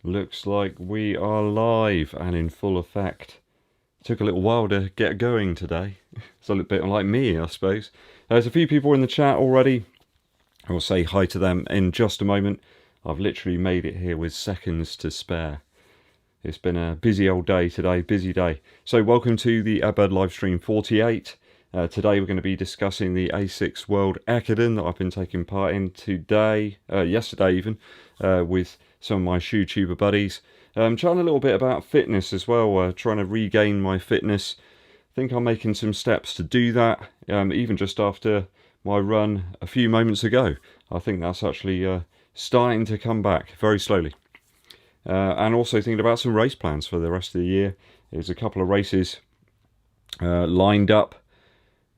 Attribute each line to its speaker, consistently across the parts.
Speaker 1: Looks like we are live and in full effect. Took a little while to get going today. It's a little bit like me, I suppose. There's a few people in the chat already. I'll say hi to them in just a moment. I've literally made it here with seconds to spare. It's been a busy old day today, busy day. So welcome to the EDDBUD livestream 48. Today we're going to be discussing the ASICS EKIDEN that I've been taking part in today, yesterday even, with some of my shoe tuber buddies. Chatting a little bit about fitness as well, trying to regain my fitness. I think I'm making some steps to do that, even just after my run a few moments ago. I think that's actually starting to come back very slowly. And also thinking about some race plans for the rest of the year. There's a couple of races lined up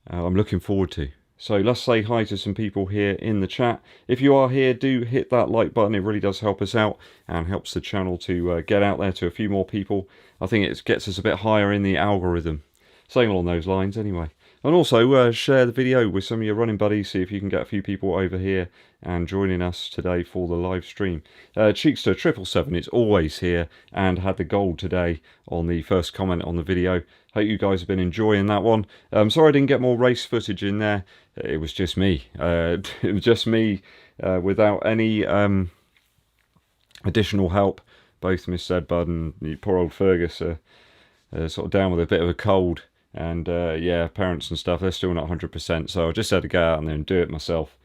Speaker 1: I'm looking forward to. So let's say hi to some people here in the chat. If you are here, do hit that like button. It really does help us out and helps the channel to get out there to a few more people. I think it gets us a bit higher in the algorithm. Saying along those lines anyway. And also share the video with some of your running buddies. See if you can get a few people over here and joining us today for the live stream. Cheekster777 is always here and had the gold today on the first comment on the video. Hope you guys have been enjoying that one. Sorry I didn't get more race footage in there. It was just me. It was just me without any additional help. Both Miss EDDBUD and poor old Fergus are sort of down with a bit of a cold. And yeah, parents and stuff, they're still not 100%. So I just had to go out and then do it myself.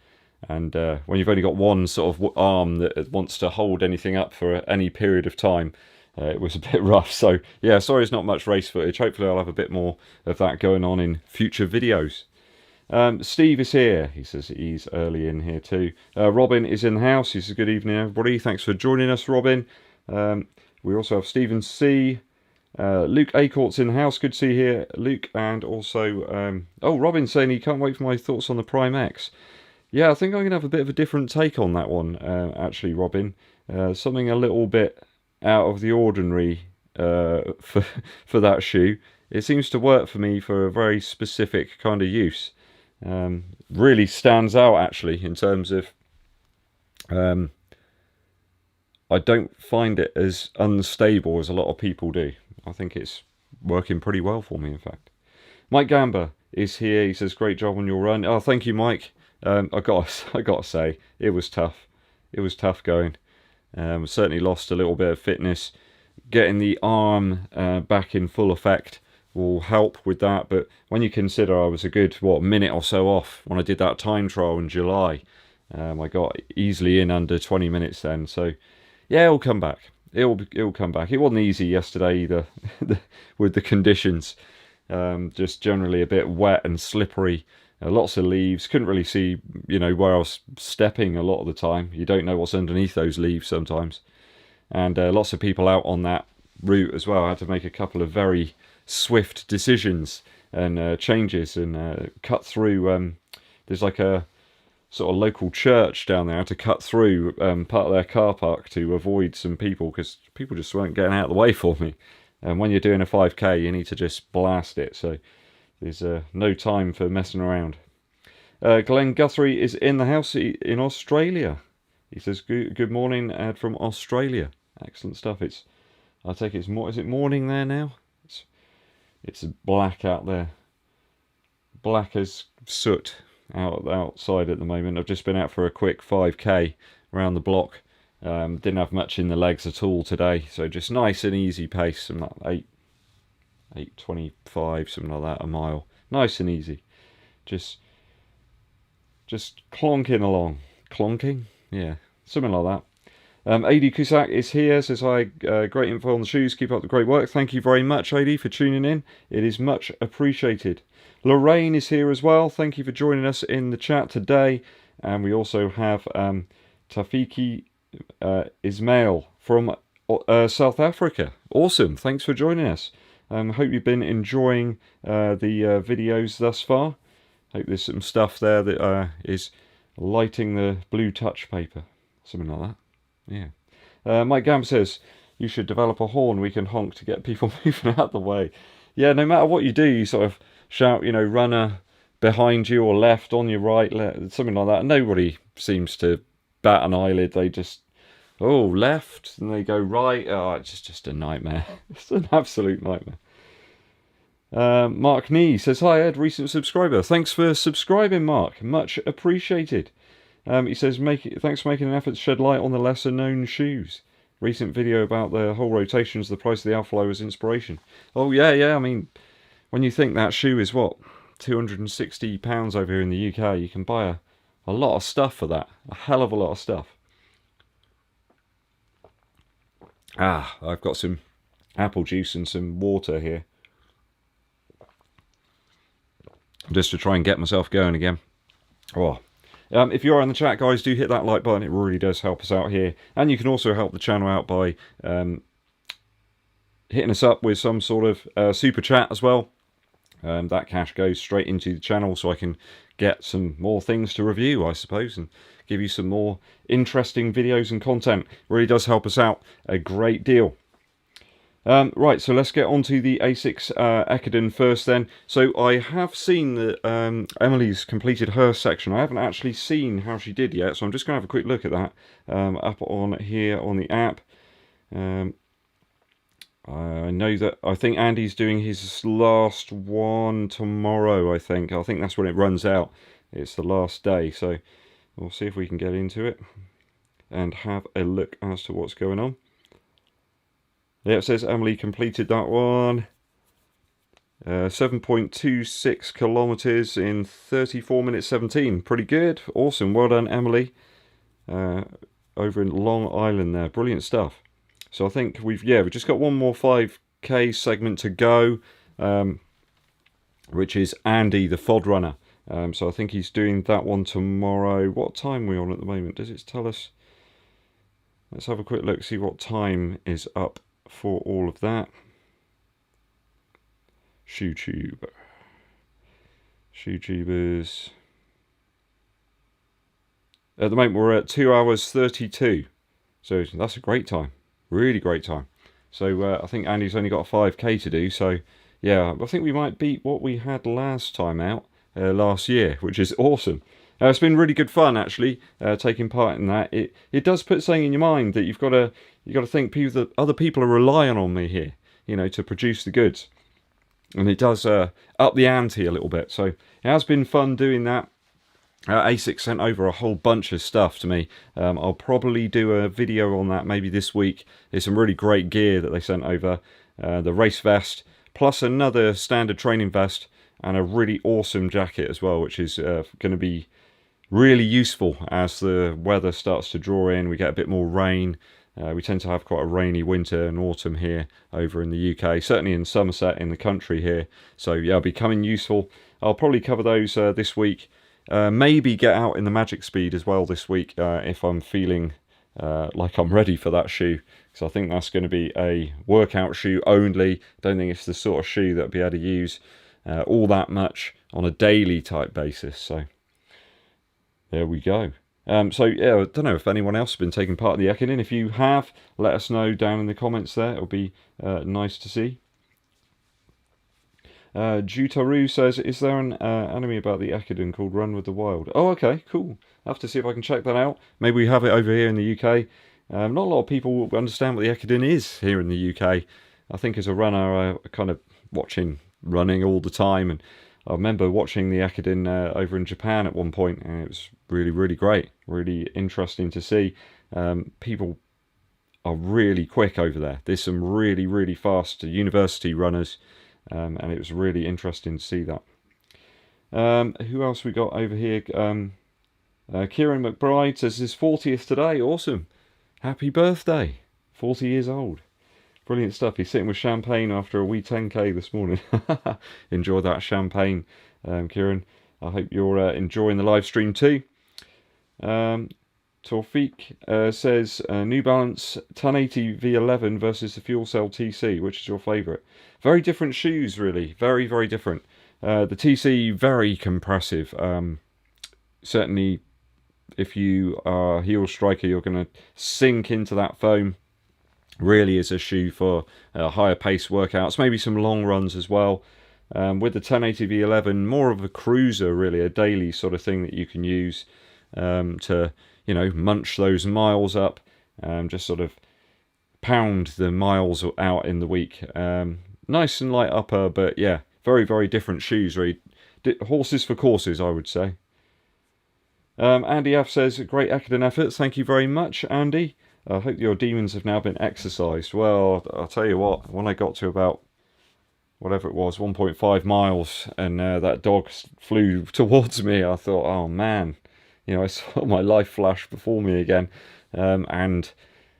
Speaker 1: And when you've only got one sort of arm that wants to hold anything up for any period of time, it was a bit rough. So yeah, sorry it's not much race footage. Hopefully I'll have a bit more of that going on in future videos. Steve is here. He says he's early in here too. Robin is in the house. He says good evening everybody. Thanks for joining us, Robin. We also have Stephen C. Luke Acort's in the house. Good to see you here, Luke. And also, oh, Robin's saying he can't wait for my thoughts on the Prime X. Yeah, I think I'm going to have a bit of a different take on that one, actually, Robin. Something a little bit out of the ordinary for that shoe. It seems to work for me for a very specific kind of use. Really stands out, actually, in terms of... I don't find it as unstable as a lot of people do. I think it's working pretty well for me, in fact. Mike Gamba is here. He says, great job on your run. Oh, thank you, Mike. I got to say, it was tough. It was tough going. Certainly lost a little bit of fitness. Getting the arm back in full effect will help with that. But when you consider I was a good, minute or so off when I did that time trial in July, I got easily in under 20 minutes then. So, yeah, it'll come back. It'll come back. It wasn't easy yesterday either with the conditions. Just generally a bit wet and slippery. Lots of leaves. Couldn't really see, where I was stepping a lot of the time. You don't know what's underneath those leaves sometimes. And lots of people out on that route as well. I had to make a couple of very swift decisions and changes and cut through. There's like a sort of local church down there. I had to cut through part of their car park to avoid some people because people just weren't getting out of the way for me. And when you're doing a 5k, you need to just blast it. So there's no time for messing around. Glenn Guthrie is in the house in Australia. He says, good morning from Australia. Excellent stuff. I take it's more. Is it morning there now? It's black out there. Black as soot outside at the moment. I've just been out for a quick 5k around the block. Didn't have much in the legs at all today, so just nice and easy pace. Something like 8:25, something like that, a mile. Nice and easy. Just clonking along. Clonking? Yeah, something like that. AD Cusack is here, says hi, great info on the shoes, keep up the great work. Thank you very much, AD, for tuning in. It is much appreciated. Lorraine is here as well. Thank you for joining us in the chat today. And we also have Tafiki Ismail from South Africa. Awesome. Thanks for joining us. Hope you've been enjoying the videos thus far. Hope there's some stuff there that is lighting the blue touch paper. Something like that. Yeah. Mike Gam says, you should develop a horn we can honk to get people moving out the way. Yeah, no matter what you do, you sort of shout, runner behind you or left, on your right, something like that. Nobody seems to bat an eyelid. They just Oh, left, and they go right. Oh, it's just a nightmare. It's an absolute nightmare. Mark Nee says, hi Ed, recent subscriber. Thanks for subscribing, Mark. Much appreciated. He says, thanks for making an effort to shed light on the lesser known shoes. Recent video about the whole rotations, the price of the Alpha was inspiration. Oh yeah, I mean, when you think that shoe is what, £260 over here in the UK, you can buy a lot of stuff for that. A hell of a lot of stuff. I've got some apple juice and some water here, just to try and get myself going again. Oh, if you are in the chat, guys, do hit that like button. It really does help us out here. And you can also help the channel out by hitting us up with some sort of super chat as well. That cash goes straight into the channel, so I can get some more things to review, I suppose, and give you some more interesting videos and content. Really does help us out a great deal. Right, so let's get on to the ASICS EKIDEN first then. So I have seen that Emily's completed her section. I haven't actually seen how she did yet, so I'm just going to have a quick look at that up on here on the app. I know that I think Andy's doing his last one tomorrow, I think. That's when it runs out. It's the last day, so we'll see if we can get into it and have a look as to what's going on. Yeah, it says Emily completed that one. 7.26 kilometers in 34 minutes 17. Pretty good. Awesome. Well done, Emily. Over in Long Island there. Brilliant stuff. So I think we've just got one more 5K segment to go, which is Andy, the Fod Runner. So I think he's doing that one tomorrow. What time are we on at the moment? Does it tell us? Let's have a quick look, see what time is up for all of that. ShoeTubers. At the moment we're at 2 hours 32. So that's a great time. Really great time. So I think Andy's only got a 5K to do. So yeah, I think we might beat what we had last time out, last year, which is awesome. It's been really good fun actually, taking part in that. It does put something in your mind that you've got to think that other people are relying on me here, you know, to produce the goods, and it does up the ante a little bit. So it has been fun doing that. ASICS sent over a whole bunch of stuff to me. I'll probably do a video on that maybe this week. There's some really great gear that they sent over. The race vest, plus another standard training vest, and a really awesome jacket as well, which is going to be really useful as the weather starts to draw in. We get a bit more rain. We tend to have quite a rainy winter and autumn here over in the UK, certainly in Somerset in the country here. So yeah, it'll be coming useful. I'll probably cover those this week. Maybe get out in the Magic Speed as well this week if I'm feeling like I'm ready for that shoe, because I think that's going to be a workout shoe only. Don't think it's the sort of shoe that I'll be able to use all that much on a daily type basis. So there we go. So yeah, I don't know if anyone else has been taking part in the EKIDEN. If you have, let us know down in the comments there. It'll be nice to see. Jutaru says, is there an anime about the EKIDEN called Run with the Wild? Oh, okay, cool. I'll have to see if I can check that out. Maybe we have it over here in the UK. Not a lot of people understand what the EKIDEN is here in the UK. I think as a runner, I kind of watching running all the time, and I remember watching the EKIDEN over in Japan at one point, and it was really, really great. Really interesting to see. People are really quick over there. There's some really, really fast university runners, and it was really interesting to see that. Who else we got over here? Kieran McBride says his 40th today. Awesome. Happy birthday. 40 years old. Brilliant stuff. He's sitting with champagne after a wee 10k this morning. Enjoy that champagne, Kieran. I hope you're enjoying the live stream too. Torfiq says New Balance 1080 V11 versus the Fuelcell TC. Which is your favourite? Very different shoes, really. Very, very different. The TC, very compressive. Certainly, if you are a heel striker, you're going to sink into that foam. Really is a shoe for higher pace workouts, maybe some long runs as well. With the 1080 V11, more of a cruiser, really, a daily sort of thing that you can use to, you know, munch those miles up. just sort of pound the miles out in the week. Nice and light upper, but yeah, very, very different shoes. Really, horses for courses, I would say. Andy F says, great Ekiden efforts. Thank you very much, Andy. I hope your demons have now been exercised. Well, I'll tell you what, when I got to about, whatever it was, 1.5 miles, and that dog flew towards me, I thought, oh man, you know, I saw my life flash before me again. And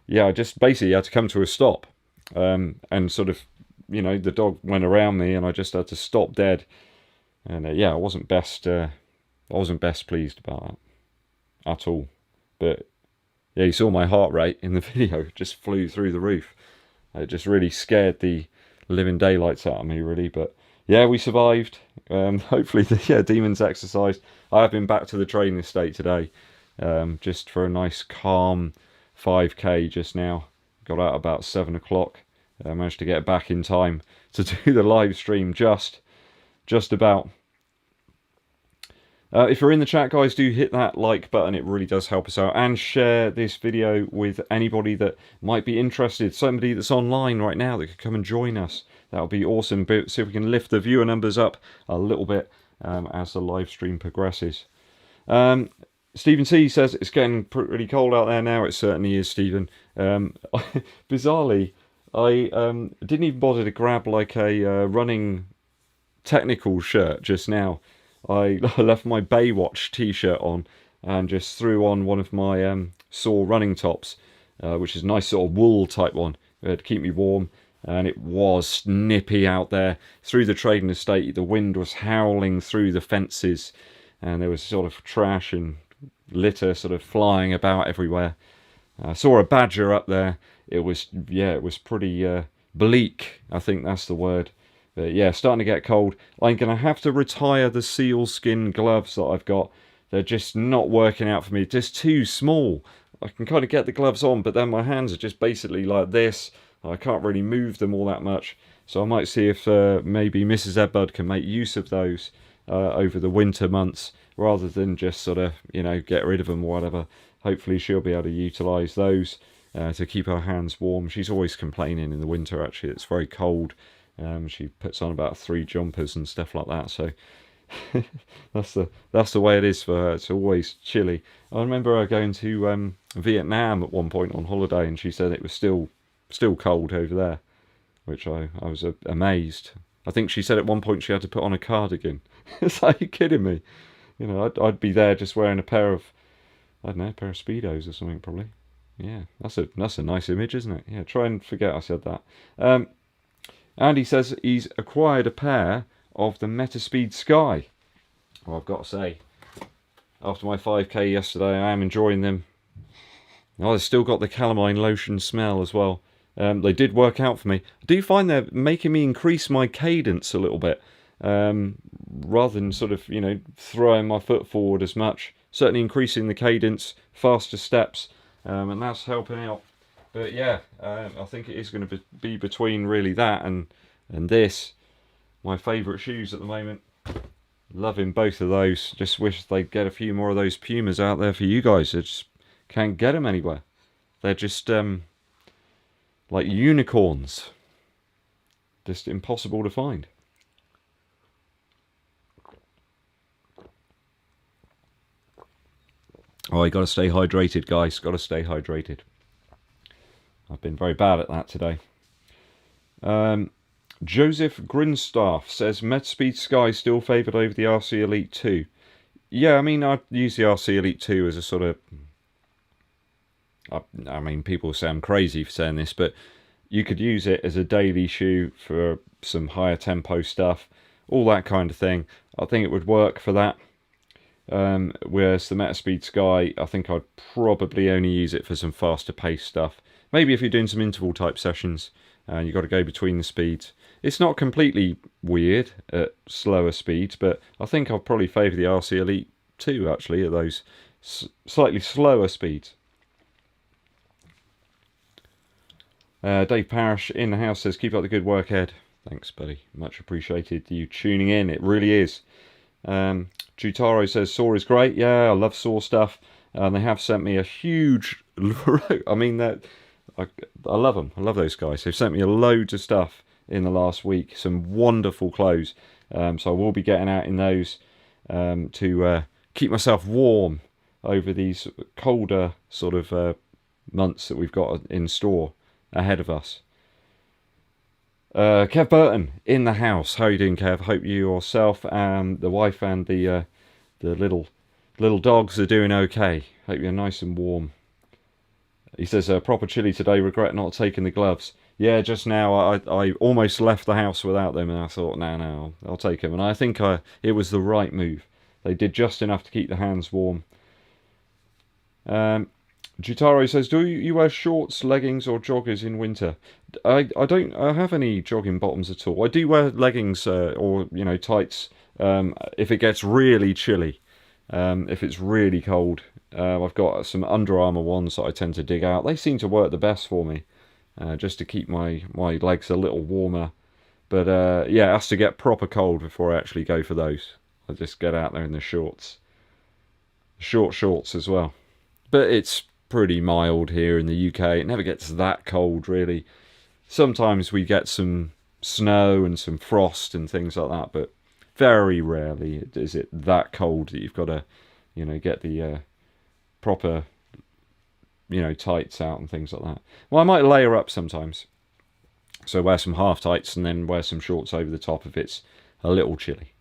Speaker 1: yeah, I just basically had to come to a stop. And sort of, you know, the dog went around me and I just had to stop dead. And yeah, I wasn't best pleased about that at all. But yeah, you saw my heart rate in the video. It just flew through the roof. It just really scared the living daylights out of me, really. But yeah, we survived. Hopefully the demons exercised. I have been back to the training state today, just for a nice calm 5k just now. Got out about 7 o'clock. I managed to get back in time to do the live stream just about. If you're in the chat, guys, do hit that like button. It really does help us out. And share this video with anybody that might be interested. Somebody that's online right now that could come and join us. That would be awesome. But see if we can lift the viewer numbers up a little bit as the live stream progresses. Stephen C says, it's getting pretty cold out there now. It certainly is, Stephen. Bizarrely, I didn't even bother to grab like a running technical shirt just now. I left my Baywatch t-shirt on and just threw on one of my Saw running tops, which is a nice sort of wool type one to keep me warm. And it was nippy out there through the trading estate. The wind was howling through the fences, and there was sort of trash and litter sort of flying about everywhere. I saw a badger up there. It was pretty bleak, I think that's the word. But yeah, starting to get cold. I'm going to have to retire the sealskin gloves that I've got. They're just not working out for me. Just too small. I can kind of get the gloves on, but then my hands are just basically like this. I can't really move them all that much. So I might see if maybe Mrs. EDDBUD can make use of those over the winter months, rather than just sort of, you know, get rid of them or whatever. Hopefully she'll be able to utilise those to keep her hands warm. She's always complaining in the winter, actually. It's very cold. She puts on about 3 jumpers and stuff like that, so that's the way it is for her. It's always chilly. I remember her going to Vietnam at one point on holiday, and she said it was still cold over there, which I was amazed. I think she said at one point she had to put on a cardigan. It's like, are you kidding me? You know, I'd be there just wearing a pair of, I don't know, a pair of Speedos or something probably. Yeah, that's a nice image, isn't it? Yeah, try and forget I said that. Andy says he's acquired a pair of the Metaspeed Sky. Well, I've got to say, after my 5k yesterday, I am enjoying them. Oh, they've still got the calamine lotion smell as well. They did work out for me. I do find they're making me increase my cadence a little bit, rather than sort of, you know, throwing my foot forward as much. Certainly increasing the cadence, faster steps, and that's helping out. But yeah, I think it is going to be between really that and this. My favourite shoes at the moment. Loving both of those. Just wish they'd get a few more of those Pumas out there for you guys. I just can't get them anywhere. They're just like unicorns. Just impossible to find. Oh, you got to stay hydrated, guys. Got to stay hydrated. I've been very bad at that today. Joseph Grinstaff says, Metaspeed Sky still favoured over the RC Elite 2. Yeah, I mean, I'd use the RC Elite 2 as a sort of... I mean, people say I'm crazy for saying this, but you could use it as a daily shoe for some higher tempo stuff, all that kind of thing. I think it would work for that. Whereas the Metaspeed Sky, I think I'd probably only use it for some faster paced stuff. Maybe if you're doing some interval type sessions and you've got to go between the speeds. It's not completely weird at slower speeds, but I think I'll probably favour the RC Elite 2 actually at those slightly slower speeds. Dave Parrish in the house says, keep up the good work, Ed. Thanks, buddy. Much appreciated you tuning in. It really is. Jutaro says, Saw is great. Yeah, I love Saw stuff. And they have sent me a huge I mean, I love them. I love those guys. They've sent me a load of stuff in the last week. Some wonderful clothes. So I will be getting out in those to keep myself warm over these colder sort of months that we've got in store ahead of us. Kev Burton in the house. How are you doing, Kev? Hope you yourself and the wife and the little dogs are doing okay. Hope you're nice and warm. He says, proper chilly today, regret not taking the gloves. Yeah, just now I almost left the house without them, and I thought, no, I'll take them. And I think it was the right move. They did just enough to keep the hands warm. Jutaro says, do you wear shorts, leggings or joggers in winter? I don't have any jogging bottoms at all. I do wear leggings or tights if it gets really chilly. If it's really cold. I've got some Under Armour ones that I tend to dig out. They seem to work the best for me, just to keep my legs a little warmer. But yeah, it has to get proper cold before I actually go for those. I just get out there in the shorts. Short shorts as well. But it's pretty mild here in the UK. It never gets that cold, really. Sometimes we get some snow and some frost and things like that, but very rarely is it that cold that you've got to, get the proper, tights out and things like that. Well, I might layer up sometimes. So wear some half tights and then wear some shorts over the top if it's a little chilly.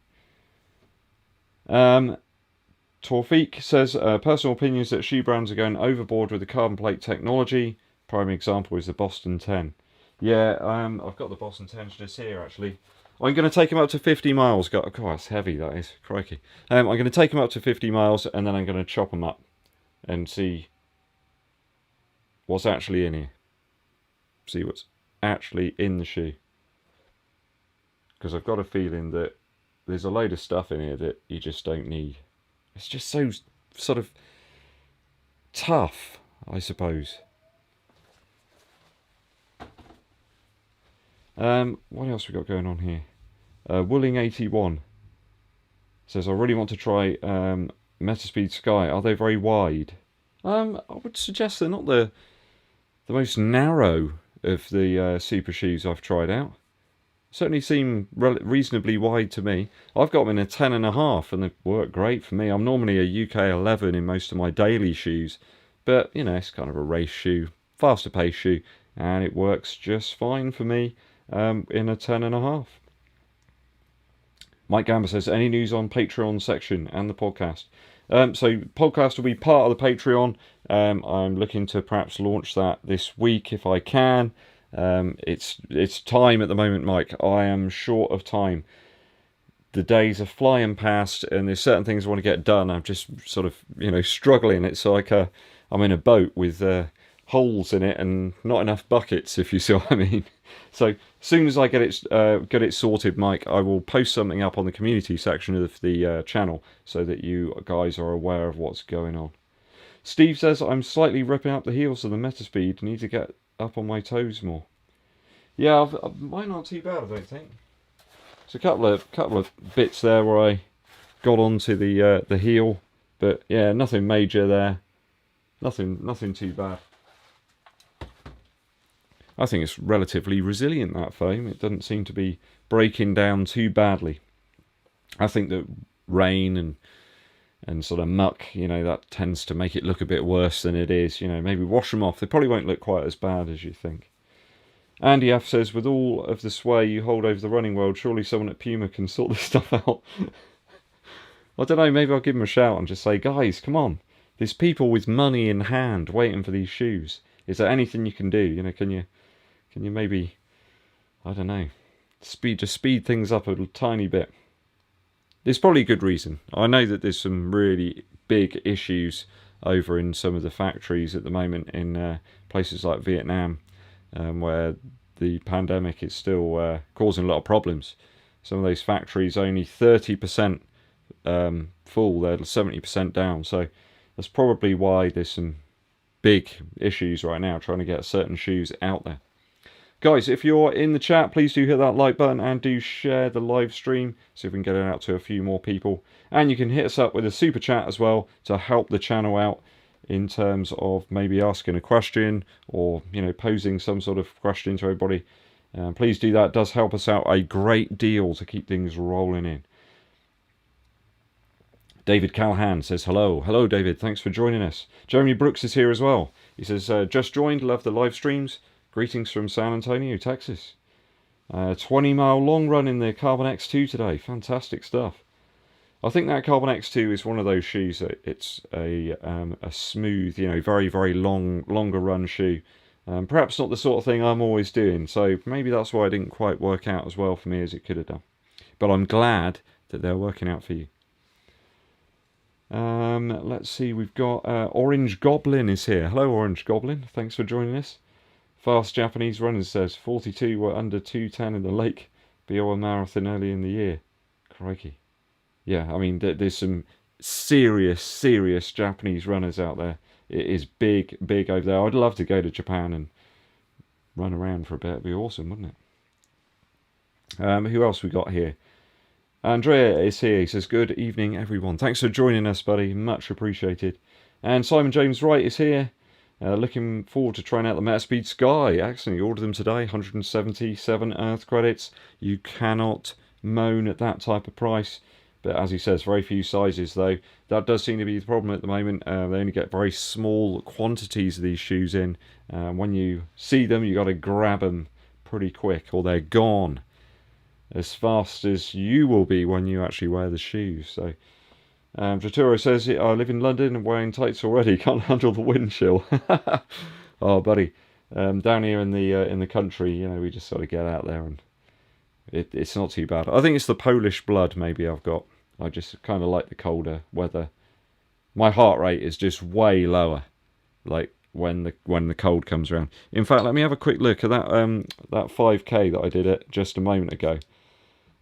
Speaker 1: Torfik says, personal opinions that shoe brands are going overboard with the carbon plate technology. Prime example is the Boston 10. Yeah, I've got the Boston 10s just here, actually. I'm going to take them up to 50 miles. God, it's heavy, that is. Crikey. I'm going to take them up to 50 miles, and then I'm going to chop them up and see what's actually in here. See what's actually in the shoe. Because I've got a feeling that there's a load of stuff in here that you just don't need. It's just so sort of tough, I suppose. What else we got going on here? Wooling81 says, I really want to try Metaspeed Sky. Are they very wide? I would suggest they're not the most narrow of the super shoes I've tried out. Certainly seem reasonably wide to me. I've got them in a 10.5 and they work great for me. I'm normally a UK 11 in most of my daily shoes, but it's kind of a race shoe, faster pace shoe, and it works just fine for me in a 10.5. Mike Gamber says, any news on Patreon section and the podcast? So podcast will be part of the Patreon. I'm looking to perhaps launch that this week if I can. It's time at the moment, Mike. I am short of time. The days are flying past, and there's certain things I want to get done. I'm just sort of, struggling. It's like I'm in a boat with holes in it and not enough buckets, if you see what I mean. So as soon as I get it sorted, Mike, I will post something up on the community section of the channel so that you guys are aware of what's going on. Steve says, I'm slightly ripping up the heels of the Metaspeed. Need to get up on my toes more. Yeah, mine aren't too bad, I don't think. There's a couple of bits there where I got onto the heel, but yeah, nothing major there. Nothing too bad. I think it's relatively resilient, that foam. It doesn't seem to be breaking down too badly. I think that rain and sort of muck, that tends to make it look a bit worse than it is. Maybe wash them off. They probably won't look quite as bad as you think. Andy F says, with all of the sway you hold over the running world, surely someone at Puma can sort this stuff out. I don't know, maybe I'll give them a shout and just say, guys, come on. There's people with money in hand waiting for these shoes. Is there anything you can do? Can you maybe, I don't know, speed things up a tiny bit? There's probably a good reason. I know that there's some really big issues over in some of the factories at the moment in places like Vietnam, where the pandemic is still causing a lot of problems. Some of those factories only 30% full, they're 70% down. So that's probably why there's some big issues right now trying to get certain shoes out there. Guys, if you're in the chat, please do hit that like button and do share the live stream so we can get it out to a few more people. And you can hit us up with a super chat as well to help the channel out in terms of maybe asking a question or, you know, posing some sort of question to everybody, please do that. It does help us out a great deal to keep things rolling in. David Callahan says hello. Hello, David. Thanks for joining us. Jeremy Brooks is here as well. He says, just joined. Love the live streams. Greetings from San Antonio, Texas. 20-mile long run in the Carbon X2 today. Fantastic stuff. I think that Carbon X2 is one of those shoes that it's a smooth, you know, very, very longer run shoe. Perhaps not the sort of thing I'm always doing. So maybe that's why it didn't quite work out as well for me as it could have done. But I'm glad that they're working out for you. Let's see, we've got Orange Goblin is here. Hello, Orange Goblin. Thanks for joining us. Fast Japanese Runners says 42 were under 210 in the Lake Biwa Marathon early in the year. Crikey. Yeah, I mean, there's some serious Japanese runners out there. It is big over there. I'd love to go to Japan and run around for a bit. It'd be awesome, wouldn't it? Who else we got here? Andrea is here. He says, good evening, everyone. Thanks for joining us, buddy. Much appreciated. And Simon James Wright is here. Looking forward to trying out the Metaspeed Sky. Excellent. You ordered them today. 177 Earth credits. You cannot moan at that type of price. But as he says, very few sizes, though. That does seem to be the problem at the moment. They only get very small quantities of these shoes in. When you see them, you got to grab them pretty quick, or they're gone as fast as you will be when you actually wear the shoes. So Jaturo says, I live in London and wearing tights already, can't handle the wind chill. Oh buddy, down here in the country, you know, we just sort of get out there and it's not too bad. I think it's the Polish blood maybe I've got. I just kind of like the colder weather. My heart rate is just way lower, like when the cold comes around. In fact, let me have a quick look at that 5k that I did it just a moment ago.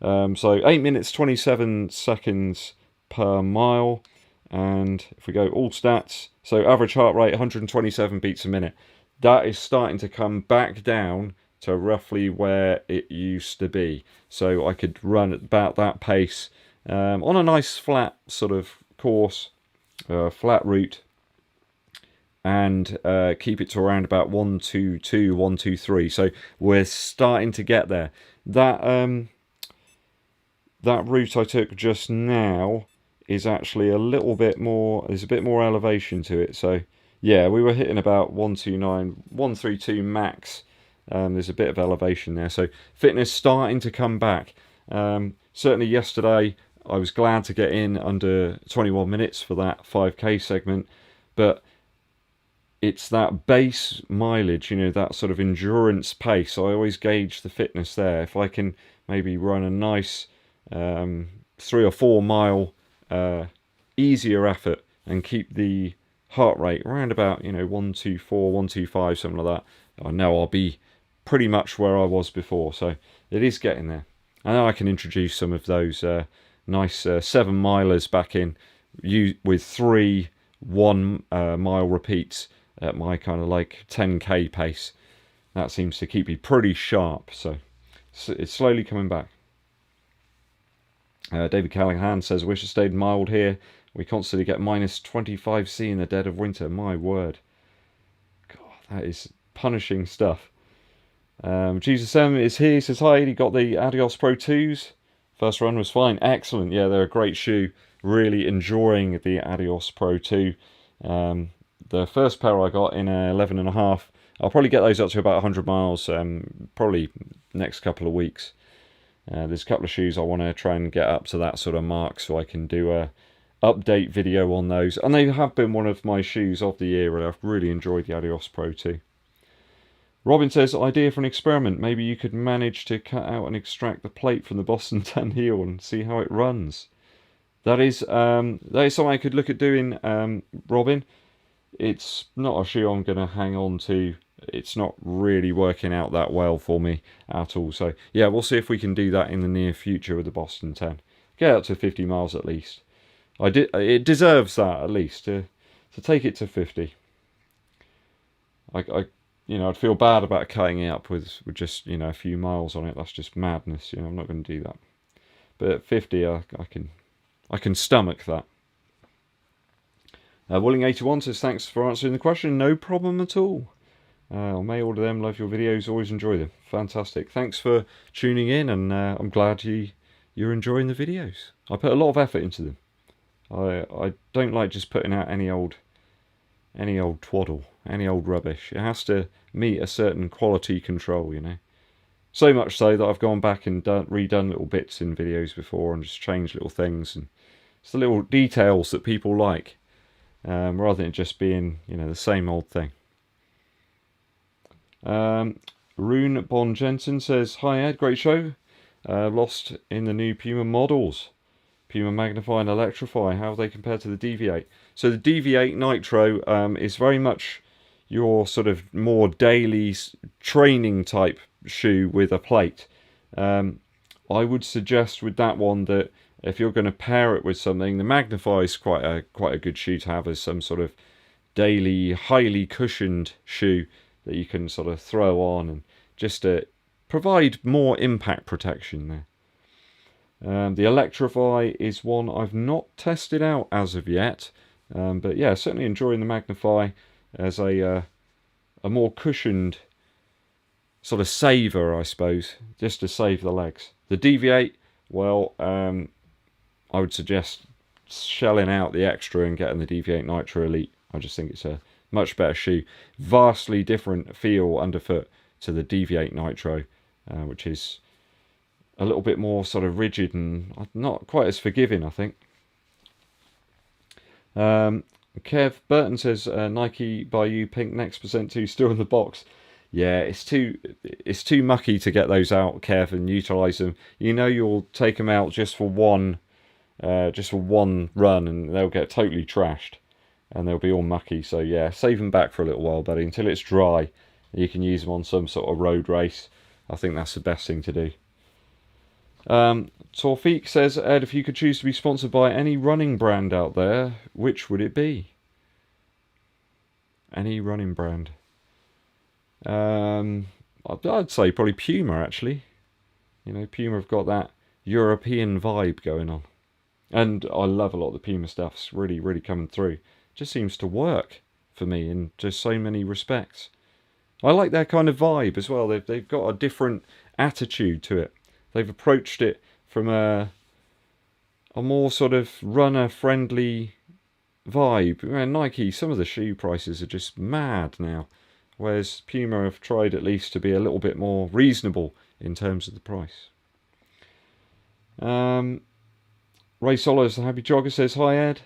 Speaker 1: So 8 minutes 27 seconds per mile, and if we go all stats, so average heart rate 127 beats a minute. That is starting to come back down to roughly where it used to be. So I could run at about that pace on a nice flat sort of course, flat route, and keep it to around about 122, 123. So we're starting to get there. That route I took just now is actually a little bit more, there's a bit more elevation to it. So yeah, we were hitting about 129, 132 max. There's a bit of elevation there. So fitness starting to come back. Certainly yesterday, I was glad to get in under 21 minutes for that 5k segment. But it's that base mileage, you know, that sort of endurance pace. I always gauge the fitness there. If I can maybe run a nice 3 or 4 mile easier effort and keep the heart rate around about, you know, 124, 125, something like that, I know I'll be pretty much where I was before. So it is getting there. And then I can introduce some of those nice 7 milers back in with 3 1 mile repeats at my kind of like 10k pace. That seems to keep me pretty sharp. So it's slowly coming back. David Callahan says, wish it stayed mild here. We constantly get minus 25C in the dead of winter. My word. God, that is punishing stuff. Jesus M is here. He says, hi, he got the Adidas Pro 2s. First run was fine. Excellent. Yeah, they're a great shoe. Really enjoying the Adidas Pro 2. The first pair I got in 11.5. I'll probably get those up to about 100 miles, probably next couple of weeks. There's a couple of shoes I want to try and get up to that sort of mark so I can do a update video on those. And they have been one of my shoes of the year, and I've really enjoyed the Adidas Pro 2. Robin says, idea for an experiment. Maybe you could manage to cut out and extract the plate from the Boston 10 heel and see how it runs. That is something I could look at doing, Robin. It's not a shoe I'm going to hang on to. It's not really working out that well for me at all. So yeah, we'll see if we can do that in the near future with the Boston 10. Get up to 50 miles at least. It deserves that at least to take it to 50. I'd feel bad about cutting it up with just, you know, a few miles on it. That's just madness. You know, I'm not going to do that. But at 50, I can stomach that. Willing81 says, thanks for answering the question. No problem at all. I may order them. Love your videos. Always enjoy them. Fantastic. Thanks for tuning in, and I'm glad you're enjoying the videos. I put a lot of effort into them. I don't like just putting out any old twaddle, any old rubbish. It has to meet a certain quality control, you know. So much so that I've gone back and redone little bits in videos before and just changed little things, and it's the little details that people like, rather than it just being, you know, the same old thing. Rune Bon Jensen says, hi Ed, great show. Lost in the new Puma models. Puma Magnify and Electrify, how they compare to the DV8. So the DV8 Nitro is very much your sort of more daily training type shoe with a plate. I would suggest with that one that if you're going to pair it with something, the Magnify is quite a good shoe to have as some sort of daily, highly cushioned shoe that you can sort of throw on and just provide more impact protection there. The Electrify is one I've not tested out as of yet, but yeah, certainly enjoying the Magnify as a more cushioned sort of saver, I suppose, just to save the legs. The DV8, well, I would suggest shelling out the extra and getting the DV8 Nitro Elite. I just think it's a much better shoe. Vastly different feel underfoot to the DV8 Nitro, which is a little bit more sort of rigid and not quite as forgiving, I think. Kev Burton says, Nike by you pink Next Percent 2 still in the box. Yeah, it's too mucky to get those out, Kev, and utilise them. You know you'll take them out just for one run and they'll get totally trashed and they'll be all mucky. So yeah, save them back for a little while, buddy, until it's dry. You can use them on some sort of road race. I think that's the best thing to do. Torfiq says, Ed, if you could choose to be sponsored by any running brand out there, which would it be? Any running brand? I'd say probably Puma, actually. You know, Puma have got that European vibe going on. And I love a lot of the Puma stuff. It's really, really coming through. It just seems to work for me in just so many respects. I like their kind of vibe as well. They've got a different attitude to it. They've approached it from a more sort of runner-friendly vibe. Nike, some of the shoe prices are just mad now, whereas Puma have tried at least to be a little bit more reasonable in terms of the price. Ray Solos, the Happy Jogger, says, hi Ed,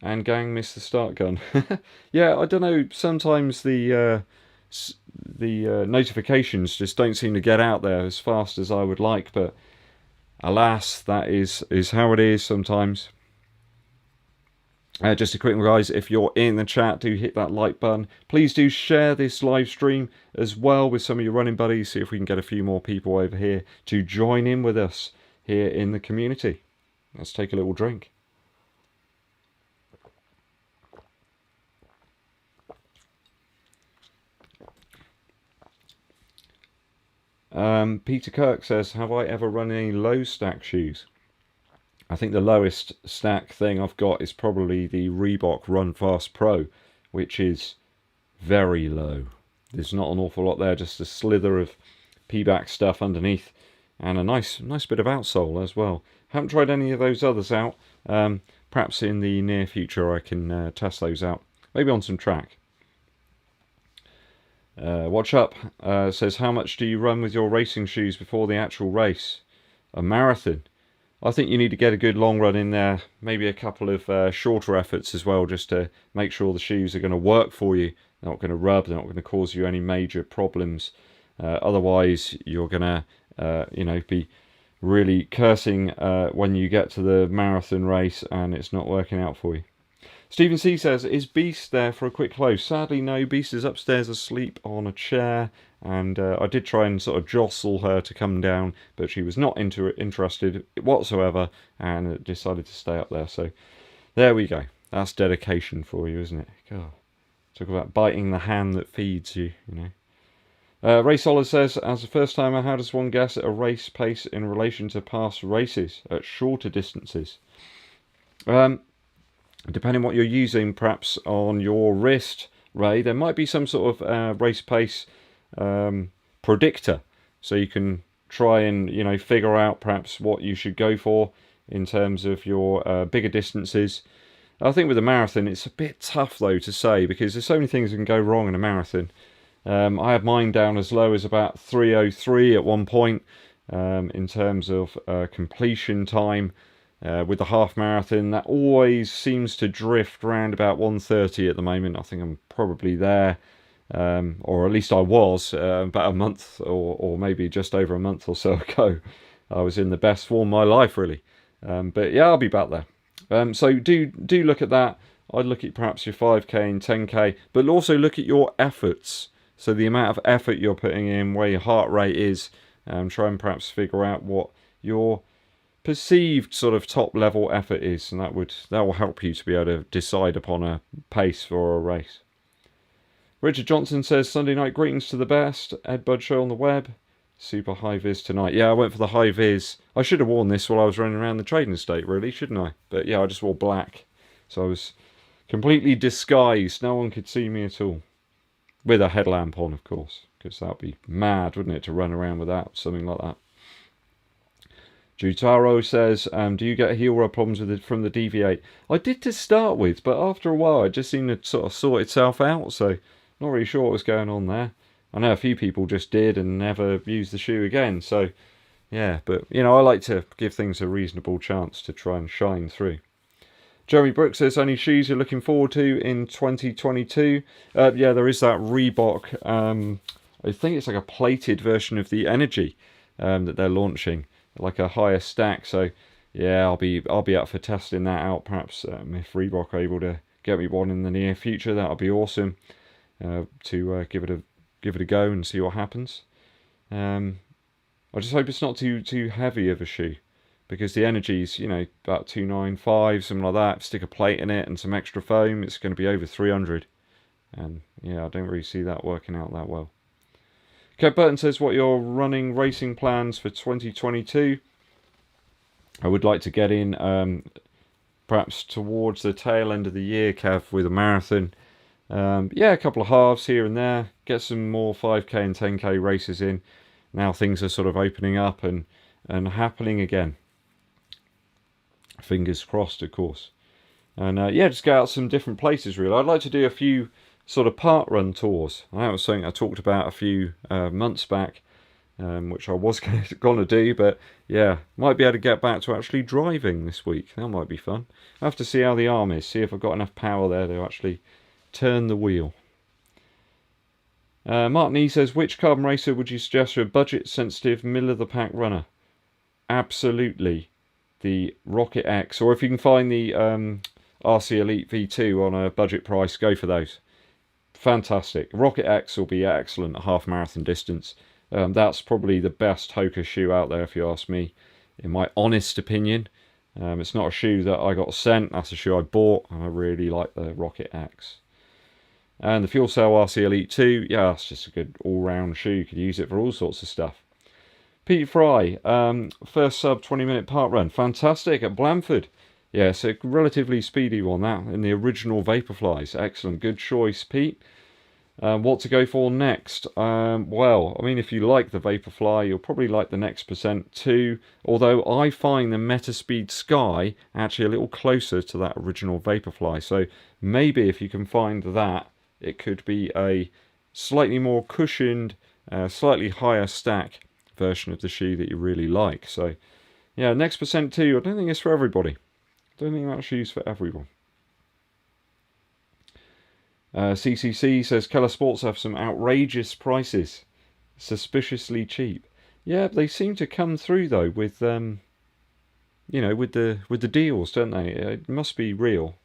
Speaker 1: and gang, missed the start gun. Yeah, I don't know, sometimes the notifications just don't seem to get out there as fast as I would like, but alas, that is how it is sometimes. Just a quick one, guys, if you're in the chat, do hit that like button. Please do share this live stream as well with some of your running buddies, see if we can get a few more people over here to join in with us here in the community. Let's take a little drink. Peter Kirk says, have I ever run any low stack shoes? I think the lowest stack thing I've got is probably the Reebok Run Fast Pro, which is very low. There's not an awful lot there, just a slither of P-back stuff underneath and a nice bit of outsole as well. Haven't tried any of those others out. Perhaps in the near future I can test those out, maybe on some track. Watch Up says, how much do you run with your racing shoes before the actual race? A marathon. I think you need to get a good long run in there, maybe a couple of shorter efforts as well, just to make sure the shoes are going to work for you. They're not going to rub, they're not going to cause you any major problems. Otherwise, you're going to be really cursing when you get to the marathon race and it's not working out for you. Stephen C says, is Beast there for a quick close? Sadly, no. Beast is upstairs asleep on a chair, and I did try and sort of jostle her to come down, but she was not interested whatsoever and decided to stay up there. So there we go. That's dedication for you, isn't it? God, talk about biting the hand that feeds you, you know. Ray Solar says, as a first timer, how does one guess at a race pace in relation to past races at shorter distances? depending what you're using, perhaps on your wrist, Ray, there might be some sort of race pace predictor, so you can try and figure out perhaps what you should go for in terms of your bigger distances. I think with a marathon it's a bit tough though to say, because there's so many things that can go wrong in a marathon. I had mine down as low as about 3:03 at one point in terms of completion time. With the half marathon, that always seems to drift around about 1:30 at the moment. I think I'm probably there, or at least I was about a month or maybe just over a month or so ago. I was in the best form of my life, really. But yeah, I'll be back there. So do look at that. I'd look at perhaps your 5k and 10k, but also look at your efforts. So the amount of effort you're putting in, where your heart rate is, try and perhaps figure out what your perceived sort of top level effort is, and that will help you to be able to decide upon a pace for a race. Richard Johnson says, Sunday night greetings to the best. EDDBUD show on the web. Super high vis tonight. Yeah, I went for the high vis. I should have worn this while I was running around the trading estate, really, shouldn't I? But yeah, I just wore black. So I was completely disguised. No one could see me at all. With a headlamp on, of course. Because that would be mad, wouldn't it, to run around without something like that. Jutaro says, do you get heel rub problems from the DV8? I did to start with, but after a while it just seemed to sort of sort itself out, so not really sure what was going on there. I know a few people just did and never used the shoe again, so yeah, but I like to give things a reasonable chance to try and shine through. Jeremy Brooks says, any shoes you're looking forward to in 2022? Yeah, there is that Reebok, I think it's like a plated version of the Energy that they're launching, like a higher stack. So yeah, I'll be up for testing that out. Perhaps if Reebok are able to get me one in the near future, that'll be awesome to give it a go and see what happens. I just hope it's not too heavy of a shoe, because the Energy's about 295, something like that. Stick a plate in it and some extra foam, it's going to be over 300, and yeah, I don't really see that working out that well. Kev Burton says, what are your running racing plans for 2022? I would like to get in perhaps towards the tail end of the year, Kev, with a marathon. Yeah, a couple of halves here and there. Get some more 5k and 10k races in. Now things are sort of opening up and happening again. Fingers crossed, of course. And yeah, just go out some different places, really. I'd like to do a few sort of park run tours. That was something I talked about a few months back, which I was going to do, but yeah, might be able to get back to actually driving this week. That might be fun. I have to see how the arm is, see if I've got enough power there to actually turn the wheel. Martin E says, which carbon racer would you suggest for a budget sensitive middle of the pack runner? Absolutely the Rocket X, or if you can find the RC Elite V2 on a budget price, go for those. Fantastic. Rocket X will be excellent at half marathon distance. That's probably the best Hoka shoe out there, if you ask me, in my honest opinion. It's not a shoe that I got sent, that's a shoe I bought, and I really like the Rocket X. And the Fuelcell RC Elite 2, yeah, that's just a good all-round shoe. You could use it for all sorts of stuff. Pete Fry, first sub 20-minute park run. Fantastic at Blandford. Yeah, it's a relatively speedy one, that, in the original Vaporflies. Excellent, good choice, Pete. What to go for next? Well, I mean, if you like the Vaporfly, you'll probably like the Next Percent too. Although I find the Metaspeed Sky actually a little closer to that original Vaporfly. So maybe if you can find that, it could be a slightly more cushioned, slightly higher stack version of the shoe that you really like. So yeah, Next Percent 2, I don't think it's for everybody. I don't think that shoe's for everyone. CCC says, Keller Sports have some outrageous prices. Suspiciously cheap. Yeah, they seem to come through though with with the deals, don't they? It must be real.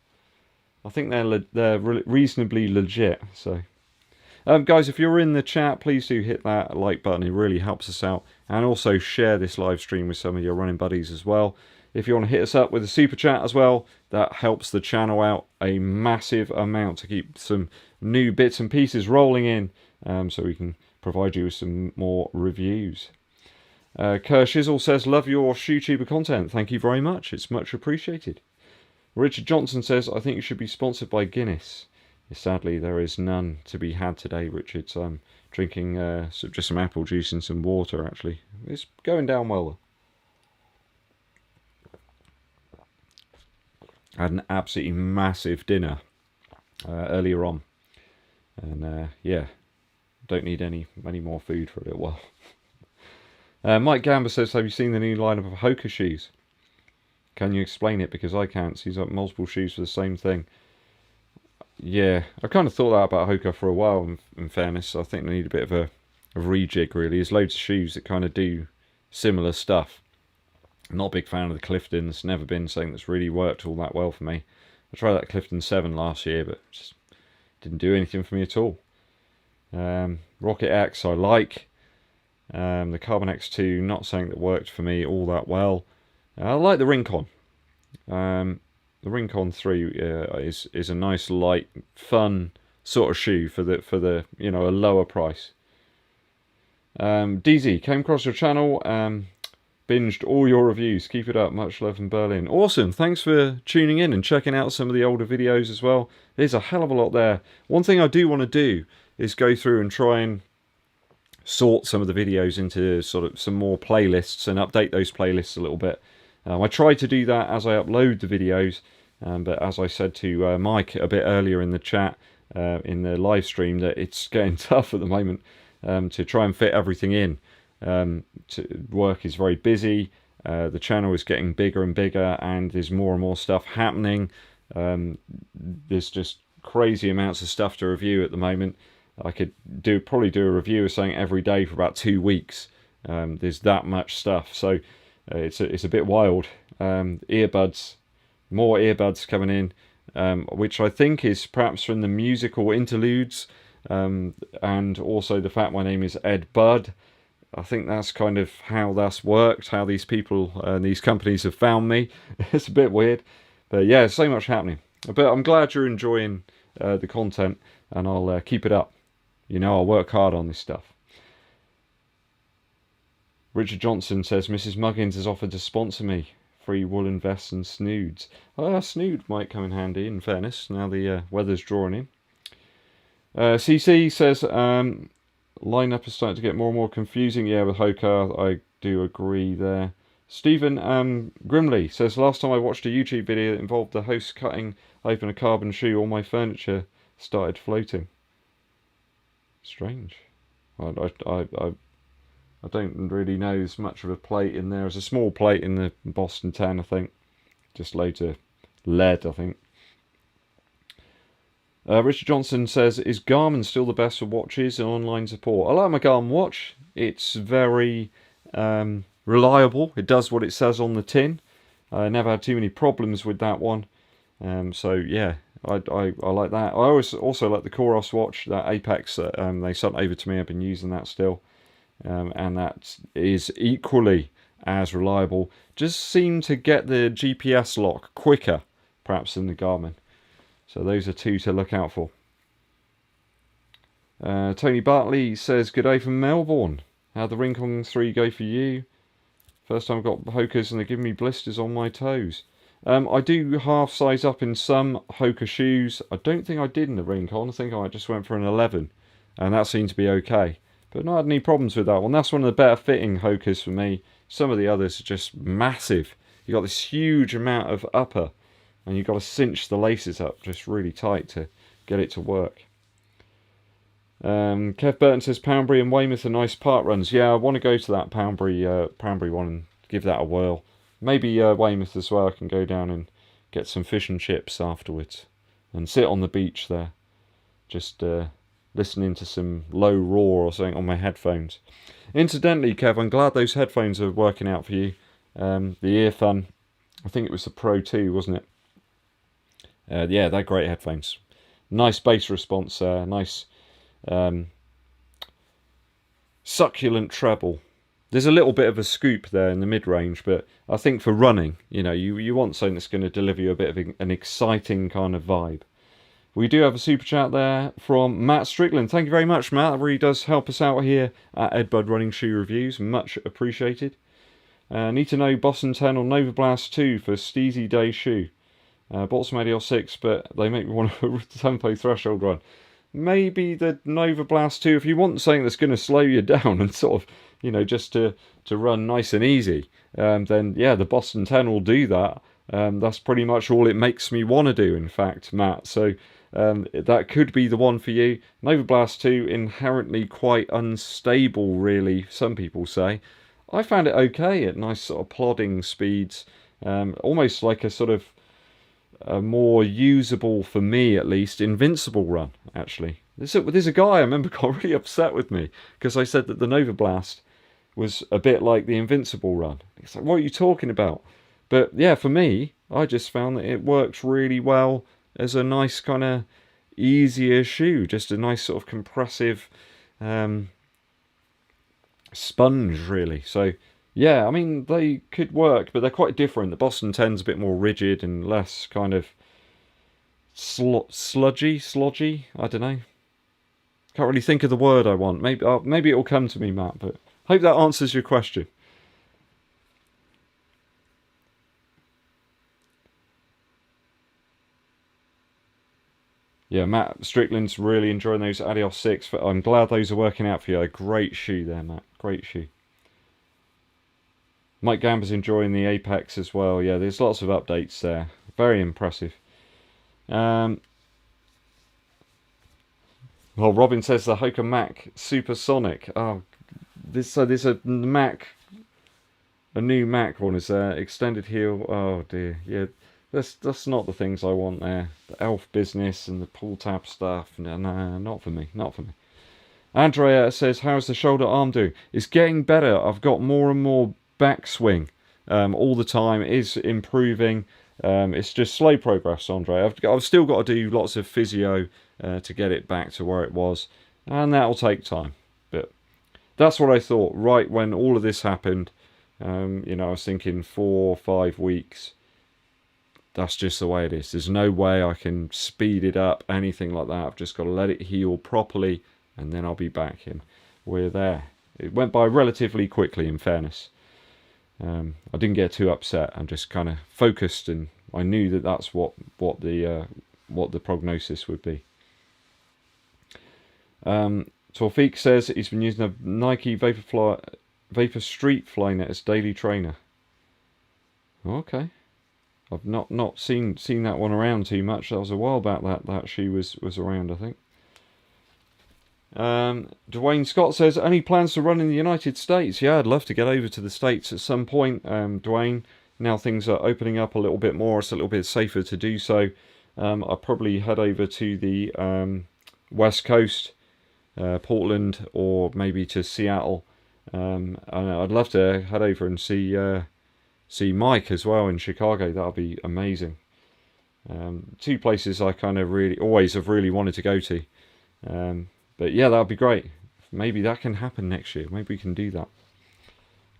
Speaker 1: I think they're reasonably legit. So guys, if you're in the chat, please do hit that like button. It really helps us out. And also share this live stream with some of your running buddies as well. If you want to hit us up with a super chat as well, that helps the channel out a massive amount to keep some new bits and pieces rolling in, so we can provide you with some more reviews. Kerr Shizzle says, love your ShoeTuber content. Thank you very much. It's much appreciated. Richard Johnson says, I think you should be sponsored by Guinness. Sadly, there is none to be had today, Richard, so I'm drinking just some apple juice and some water, actually. It's going down well. I had an absolutely massive dinner earlier on. And yeah, don't need any more food for a little while. Mike Gamber says, have you seen the new lineup of Hoka shoes? Can you explain it? Because I can't. So he's got multiple shoes for the same thing. Yeah, I kind of thought that about Hoka for a while, in fairness. I think they need a bit of a rejig, really. There's loads of shoes that kind of do similar stuff. I'm not a big fan of the Clifton. It's never been something that's really worked all that well for me. I tried that Clifton 7 last year, but just didn't do anything for me at all. Rocket X I like. The Carbon X2, not something that worked for me all that well. I like the Rincon. The Rincon 3 is a nice, light, fun sort of shoe for the a lower price. DZ, came across your channel, binged all your reviews. Keep it up. Much love from Berlin. Awesome. Thanks for tuning in and checking out some of the older videos as well. There's a hell of a lot there. One thing I do want to do is go through and try and sort some of the videos into sort of some more playlists and update those playlists a little bit. I try to do that as I upload the videos, but as I said to Mike a bit earlier in the chat, in the live stream, that it's getting tough at the moment to try and fit everything in. Work is very busy, the channel is getting bigger and bigger, and there's more and more stuff happening. There's just crazy amounts of stuff to review at the moment. I could probably do a review of something every day for about 2 weeks. There's that much stuff, so it's a bit wild. Earbuds, more earbuds coming in, which I think is perhaps from the musical interludes, and also the fact my name is EDDBUD. I think that's kind of how that's worked, how these people and these companies have found me. It's a bit weird, but yeah, so much happening. But I'm glad you're enjoying the content, and I'll keep it up. I'll work hard on this stuff. Richard Johnson says, Mrs. Muggins has offered to sponsor me. Free woolen vests and snoods. Snood might come in handy, in fairness, now the weather's drawing in. CC says, lineup is starting to get more and more confusing. Yeah, with Hoka, I do agree there. Stephen Grimley says, last time I watched a YouTube video that involved the host cutting open a carbon shoe, all my furniture started floating. Strange. I don't really know. There's much of a plate in there. There's a small plate in the Boston 10, I think. Just loads of lead, I think. Richard Johnson says, is Garmin still the best for watches and online support? I like my Garmin watch. It's very reliable. It does what it says on the tin. I never had too many problems with that one. So yeah, I like that. I also like the Coros watch, that Apex that they sent over to me. I've been using that still. And that is equally as reliable. Just seem to get the GPS lock quicker, perhaps, than the Garmin. So those are two to look out for. Tony Bartley says, good day from Melbourne. How'd the Rincon 3 go for you? First time I've got Hokas and they're giving me blisters on my toes. I do half size up in some Hoka shoes. I don't think I did in the Rincon. I think I just went for an 11. And that seemed to be okay. But not had any problems with that one. That's one of the better fitting Hokas for me. Some of the others are just massive. You've got this huge amount of upper, and you've got to cinch the laces up just really tight to get it to work. Kev Burton says, Poundbury and Weymouth are nice park runs. Yeah, I want to go to that Poundbury one and give that a whirl. Maybe Weymouth as well. I can go down and get some fish and chips afterwards and sit on the beach there. Just listening to some low roar or something on my headphones. Incidentally, Kev, I'm glad those headphones are working out for you. The Earfun, I think it was the Pro 2, wasn't it? Yeah, they're great headphones. Nice bass response, nice succulent treble. There's a little bit of a scoop there in the mid-range, but I think for running, you want something that's going to deliver you a bit of an exciting kind of vibe. We do have a super chat there from Matt Strickland. Thank you very much, Matt. That really does help us out here at EDDBUD Running Shoe Reviews. Much appreciated. Need to know Boston 10 or Nova Blast 2 for Steezy Day shoe. Bought some Adios 6, but they make me want a tempo threshold run. Maybe the Nova Blast 2, if you want something that's going to slow you down and sort of, you know, just to run nice and easy, then yeah, the Boston 10 will do that. That's pretty much all it makes me want to do, in fact, Matt. So that could be the one for you. Nova Blast 2, inherently quite unstable, really, some people say. I found it okay at nice sort of plodding speeds, almost like a sort of a more usable, for me at least, invincible run, actually. There's a guy I remember got really upset with me because I said that the Nova Blast was a bit like the invincible run. He's like, what are you talking about? But yeah, for me, I just found that it works really well as a nice kind of easier shoe, just a nice sort of compressive sponge, really. So yeah, I mean, they could work, but they're quite different. The Boston 10's a bit more rigid and less kind of sludgy. I don't know. Can't really think of the word I want. Maybe it'll come to me, Matt. But hope that answers your question. Yeah, Matt Strickland's really enjoying those Adios 6. I'm glad those are working out for you. A great shoe there, Matt. Great shoe. Mike Gamber's enjoying the Apex as well. Yeah, there's lots of updates there. Very impressive. Well, Robin says the Hoka Mac Supersonic. Oh, there's a Mac, a new Mac one is there. Extended heel. Oh dear. Yeah, that's not the things I want there. The elf business and the pull tab stuff. No, not for me. Not for me. Andrea says, how's the shoulder arm doing? It's getting better. I've got more and more backswing all the time. It is improving. It's just slow progress, Andre. I've still got to do lots of physio to get it back to where it was, and that'll take time. But that's what I thought right when all of this happened. You know, I was thinking 4 or 5 weeks. That's just the way it is. There's no way I can speed it up, anything like that. I've just got to let it heal properly, and then I'll be back in. We're there. It went by relatively quickly, in fairness. I didn't get too upset. I'm just kind of focused, and I knew that that's what the prognosis would be. Torfiq says he's been using a Nike Vapor Street Flynet as daily trainer. Okay, I've not seen that one around too much. That was a while back that shoe was around, I think. Dwayne Scott says, any plans to run in the United States? Yeah, I'd love to get over to the States at some point, Dwayne. Now things are opening up a little bit more, it's a little bit safer to do so. I'll probably head over to the West Coast, Portland, or maybe to Seattle. And I'd love to head over and see Mike as well in Chicago. That'll be amazing. 2 places I kind of always have really wanted to go to. But yeah, that would be great. Maybe that can happen next year. Maybe we can do that.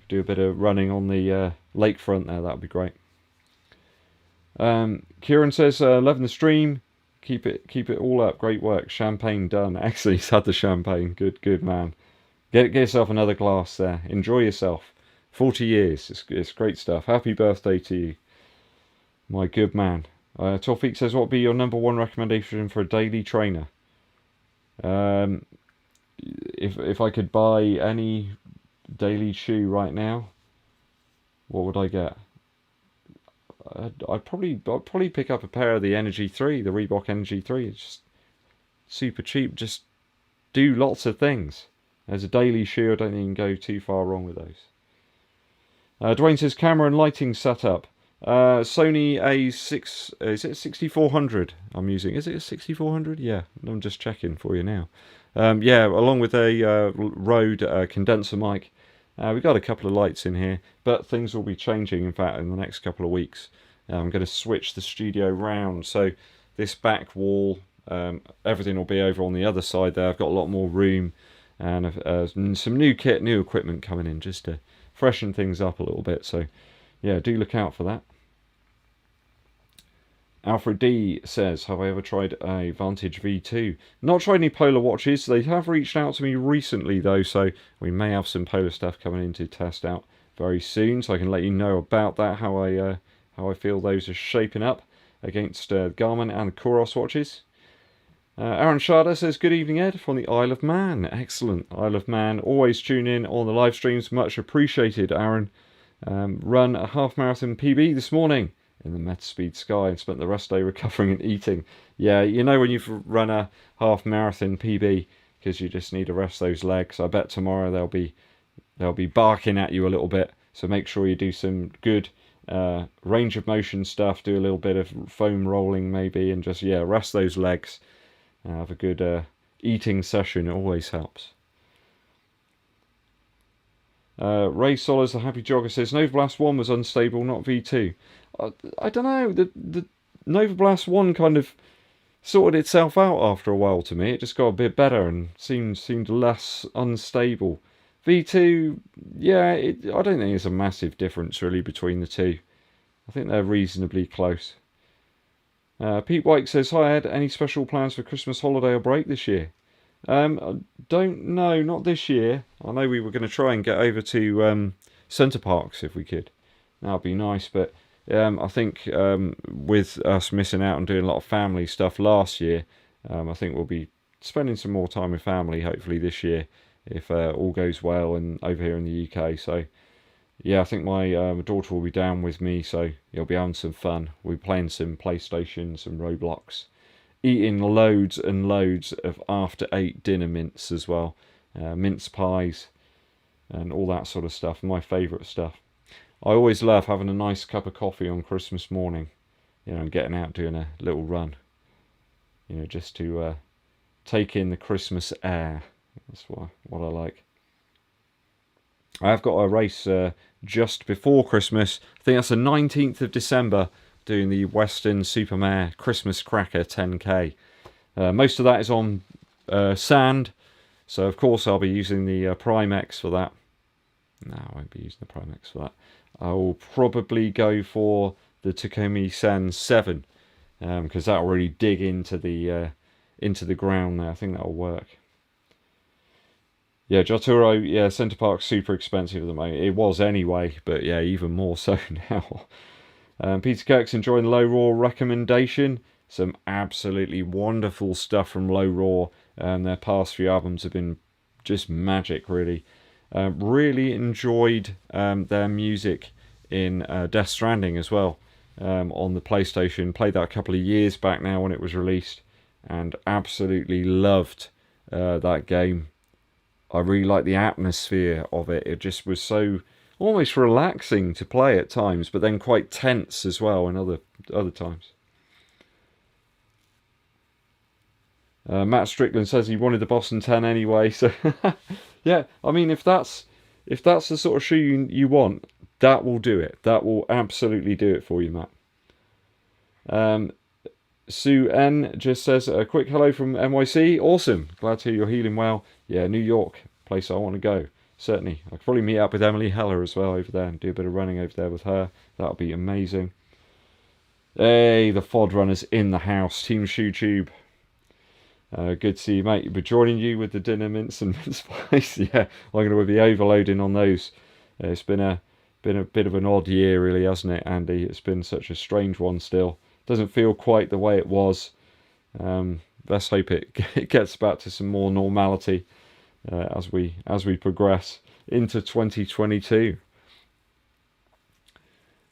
Speaker 1: Do a bit of running on the lakefront there. That would be great. Kieran says, loving the stream. Keep it all up. Great work. Champagne done. Actually, he's had the champagne. Good man. Get yourself another glass there. Enjoy yourself. 40 years. It's great stuff. Happy birthday to you, my good man. Torfiq says, what would be your #1 recommendation for a daily trainer? If I could buy any daily shoe right now, what would I get? I'd probably pick up a pair of the Energy 3, the Reebok Energy 3. It's just super cheap. Just do lots of things. As a daily shoe, I don't think you can go too far wrong with those. Dwayne says, camera and lighting setup. Sony A6, is it 6400 I'm using? Is it a 6400? Yeah, I'm just checking for you now. Yeah, along with a Rode condenser mic. We've got a couple of lights in here, but things will be changing, in fact, in the next couple of weeks. I'm going to switch the studio round, so this back wall, everything will be over on the other side there. I've got a lot more room, and some new kit, new equipment coming in, just to freshen things up a little bit. So yeah, do look out for that. Alfred D says, have I ever tried a Vantage V2? Not tried any Polar watches. They have reached out to me recently though, so we may have some Polar stuff coming in to test out very soon, so I can let you know about that, how I feel those are shaping up. against Garmin and Coros watches. Aaron Sharder says, good evening, Ed, from the Isle of Man. Excellent. Isle of Man. Always tune in on the live streams. Much appreciated, Aaron. Run a half marathon PB this morning in the Metaspeed Sky and spent the rest of the day recovering and eating. Yeah, you know when you've run a half marathon PB because you just need to rest those legs. I bet tomorrow they'll be barking at you a little bit. So make sure you do some good range of motion stuff. Do a little bit of foam rolling maybe, and just rest those legs. Have a good eating session. It always helps. Ray Sollers, the Happy Jogger, says Nova Blast 1 was unstable, not V2. I don't know. The Nova Blast 1 kind of sorted itself out after a while to me. It just got a bit better and seemed less unstable. V2, I don't think there's a massive difference really between the two. I think they're reasonably close. Pete White says, hi Ed, any special plans for Christmas holiday or break this year? I don't know, not this year. I know we were going to try and get over to Centre Parks if we could. That would be nice, but I think with us missing out on doing a lot of family stuff last year, I think we'll be spending some more time with family hopefully this year if all goes well and over here in the UK. So yeah, I think my daughter will be down with me, so you'll be having some fun. We'll be playing some PlayStation, some Roblox, eating loads and loads of after 8 dinner mince as well, mince pies and all that sort of stuff. My favourite stuff. I always love having a nice cup of coffee on Christmas morning, and getting out doing a little run, just to take in the Christmas air. That's what I like. I have got a race just before Christmas. I think that's the 19th of December, doing the Western Supermare Christmas Cracker 10k. Most of that is on sand, so of course I'll be using the Primex for that. No, I won't be using the Primex for that. I will probably go for the Takumi Sen 7, because that'll really dig into the ground there. I think that'll work. Yeah, Jotaro, Centre Park's super expensive at the moment. It was anyway, but yeah, even more so now. Peter Kirk's enjoying the Low Raw recommendation. Some absolutely wonderful stuff from Low Raw. Their past few albums have been just magic, really. Really enjoyed their music in Death Stranding as well, on the PlayStation. Played that a couple of years back now when it was released, and absolutely loved that game. I really like the atmosphere of it. It just was so almost relaxing to play at times, but then quite tense as well in other times. Matt Strickland says he wanted the Boston 10 anyway, so yeah, I mean if that's the sort of shoe you want, that will do it. That will absolutely do it for you, Matt. Sue N just says a quick hello from NYC. Awesome. Glad to hear you're healing well. Yeah, New York, place I want to go. Certainly. I could probably meet up with Emily Heller as well over there and do a bit of running over there with her. That'll be amazing. Hey, the Fod Runner's in the house. Team Shoe Tube. Good to see you, mate. You'll be joining you with the dinner mince and mince pies. Yeah, I'm going to be overloading on those. It's been a bit of an odd year, really, hasn't it, Andy? It's been such a strange one still. Doesn't feel quite the way it was. Let's hope it gets back to some more normality as we progress into 2022.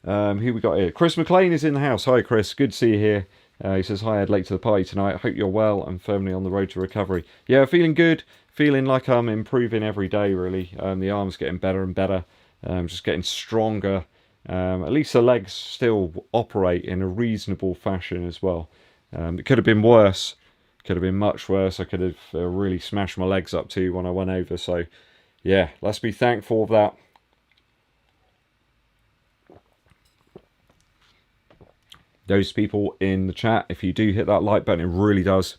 Speaker 1: Who we got here? Chris McLean is in the house. Hi, Chris. Good to see you here. He says, hi, Ed, late to the party tonight. Hope you're well and firmly on the road to recovery. Yeah, feeling good. Feeling like I'm improving every day, really. The arm's getting better and better. Just getting stronger. At least the legs still operate in a reasonable fashion as well. It could have been worse. Could have been much worse. I could have really smashed my legs up too when I went over. So, yeah, let's be thankful of that. Those people in the chat, if you do hit that like button, it really does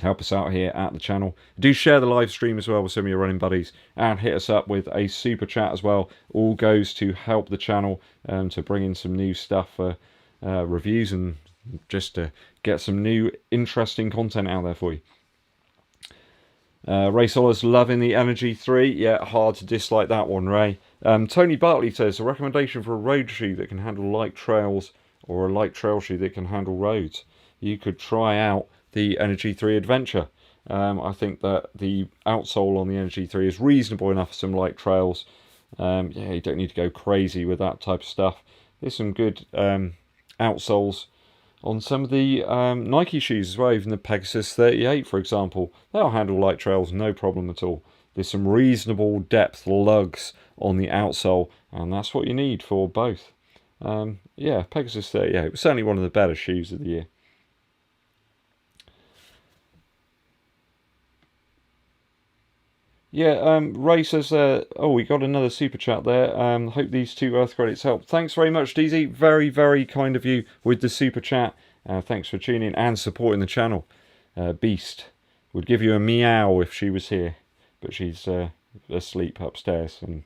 Speaker 1: help us out here at the channel. Do share the live stream as well with some of your running buddies, and hit us up with a super chat as well. All goes to help the channel to bring in some new stuff for reviews and just to get some new interesting content out there for you. Ray Sollers loving the Energy 3. Yeah, hard to dislike that one, Ray. Tony Bartley says a recommendation for a road shoe that can handle light trails or a light trail shoe that can handle roads, you could try out the Energy 3 Adventure. I think that the outsole on the Energy 3 is reasonable enough for some light trails. Yeah, you don't need to go crazy with that type of stuff. There's some good outsoles on some of the Nike shoes as well, even the Pegasus 38, for example. They'll handle light trails, no problem at all. There's some reasonable depth lugs on the outsole, and that's what you need for both. Yeah, Pegasus 38 was certainly one of the better shoes of the year. Yeah, Ray says, oh, we got another super chat there. Hope these 2 Earth credits help. Thanks very much, DZ. Very, very kind of you with the super chat. Thanks for tuning and supporting the channel. Beast would give you a meow if she was here, but she's asleep upstairs and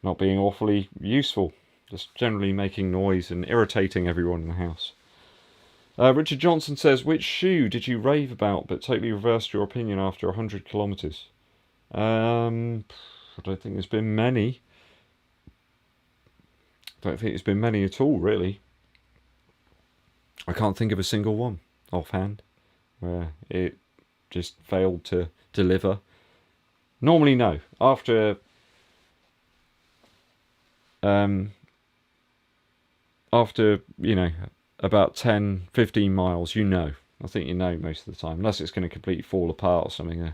Speaker 1: not being awfully useful. Just generally making noise and irritating everyone in the house. Richard Johnson says, which shoe did you rave about but totally reversed your opinion after 100 kilometres? I don't think there's been many. I don't think there's been many at all, really. I can't think of a single one offhand where it just failed to deliver. Normally, no. After you know, about 10, 15 miles, you know. I think you know most of the time, unless it's going to completely fall apart or something.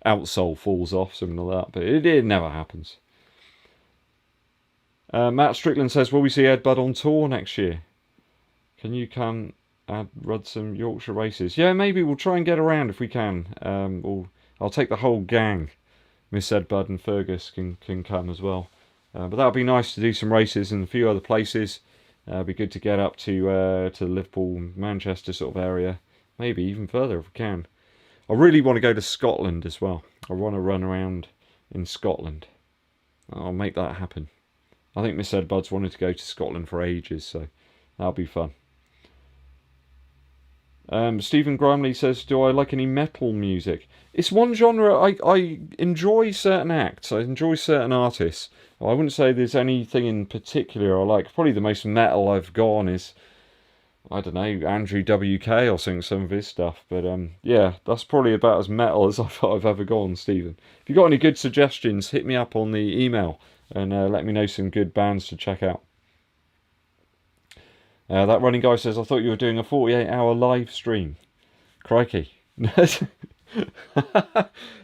Speaker 1: Outsole falls off, something like that, but it never happens. Matt Strickland says, will we see EDDBUD on tour next year? Can you come and run some Yorkshire races? Yeah, maybe we'll try and get around if we can. I'll take the whole gang. Miss EDDBUD and Fergus can come as well. But that'll be nice to do some races in a few other places. It'd be good to get up to Liverpool, Manchester sort of area. Maybe even further if we can. I really want to go to Scotland as well. I want to run around in Scotland. I'll make that happen. I think Miss EDDBUD's wanted to go to Scotland for ages, so that'll be fun. Stephen Grimley says, do I like any metal music? It's one genre. I enjoy certain acts. I enjoy certain artists. I wouldn't say there's anything in particular I like. Probably the most metal I've gone is, I don't know, Andrew WK or something, some of his stuff. But yeah, that's probably about as metal as I've ever gone, Stephen. If you've got any good suggestions, hit me up on the email and let me know some good bands to check out. That running guy says, I thought you were doing a 48-hour live stream. Crikey.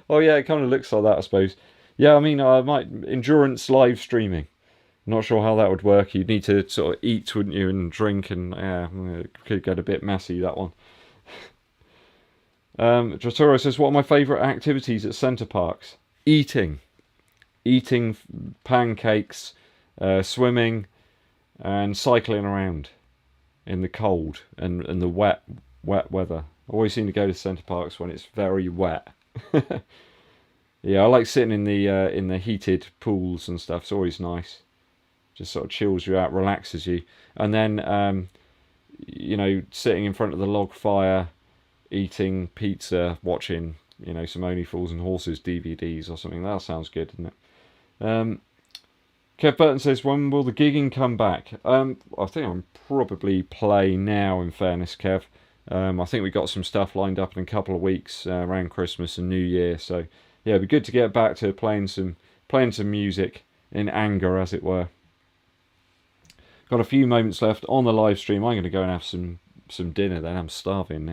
Speaker 1: Oh yeah, it kind of looks like that, I suppose. Yeah, I mean, I might endurance live streaming. Not sure how that would work. You'd need to sort of eat, wouldn't you, and drink, and yeah, it could get a bit messy, that one. Jotaro says, what are my favourite activities at centre parks? Eating pancakes, swimming, and cycling around in the cold and the wet weather. I always seem to go to centre parks when it's very wet. Yeah, I like sitting in the heated pools and stuff. It's always nice. Just sort of chills you out, relaxes you. And then, you know, sitting in front of the log fire, eating pizza, watching, you know, some Only Fools and Horses DVDs or something. That sounds good, doesn't it? Kev Burton says, when will the gigging come back? I think I'm probably play now, in fairness, Kev. I think we got some stuff lined up in a couple of weeks around Christmas and New Year. So, yeah, it'd be good to get back to playing some music in anger, as it were. Got a few moments left on the live stream. I'm going to go and have some dinner then. I'm starving